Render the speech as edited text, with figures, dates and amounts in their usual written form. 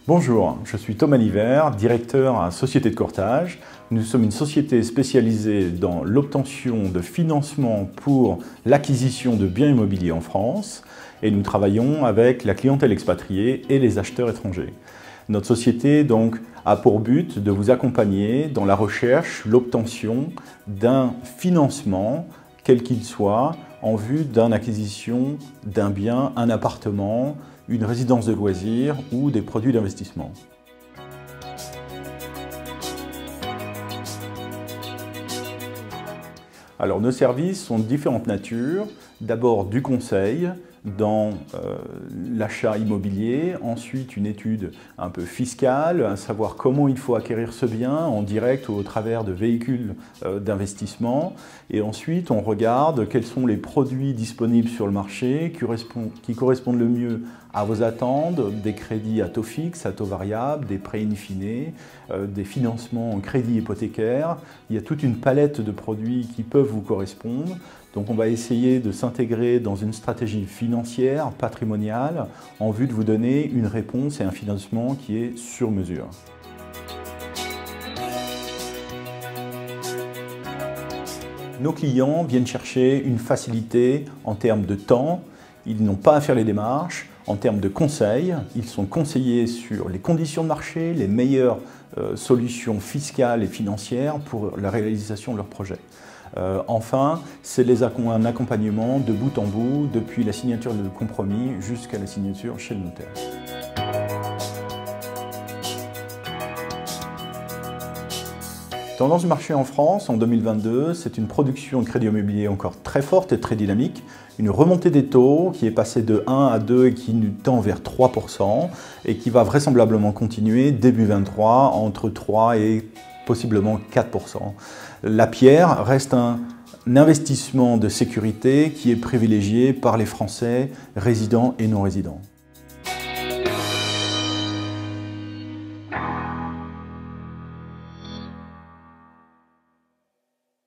Bonjour, je suis Thomas Liver, directeur à Société de Courtage. Nous sommes une société spécialisée dans l'obtention de financement pour l'acquisition de biens immobiliers en France et nous travaillons avec la clientèle expatriée et les acheteurs étrangers. Notre société donc a pour but de vous accompagner dans la recherche, l'obtention d'un financement, quel qu'il soit, en vue d'une acquisition d'un bien, un appartement, une résidence de loisirs ou des produits d'investissement. Alors nos services sont de différentes natures. D'abord du conseil dans l'achat immobilier, ensuite une étude un peu fiscale, à savoir comment il faut acquérir ce bien en direct ou au travers de véhicules d'investissement. Et ensuite on regarde quels sont les produits disponibles sur le marché qui correspondent le mieux à vos attentes, des crédits à taux fixe, à taux variable, des prêts in fine, des financements en crédit hypothécaire. Il y a toute une palette de produits qui peuvent vous correspondre. Donc on va essayer de s'intégrer dans une stratégie financière, patrimoniale, en vue de vous donner une réponse et un financement qui est sur mesure. Nos clients viennent chercher une facilité en termes de temps. Ils n'ont pas à faire les démarches. En termes de conseils, ils sont conseillés sur les conditions de marché, les meilleures solutions fiscales et financières pour la réalisation de leurs projets. Enfin, c'est un accompagnement de bout en bout, depuis la signature de compromis jusqu'à la signature chez le notaire. Tendance du marché en France en 2022, c'est une production de crédit immobilier encore très forte et très dynamique, une remontée des taux qui est passée de 1 à 2 et qui nous tend vers 3% et qui va vraisemblablement continuer début 2023 entre 3 et possiblement 4%. La pierre reste un investissement de sécurité qui est privilégié par les Français résidents et non résidents.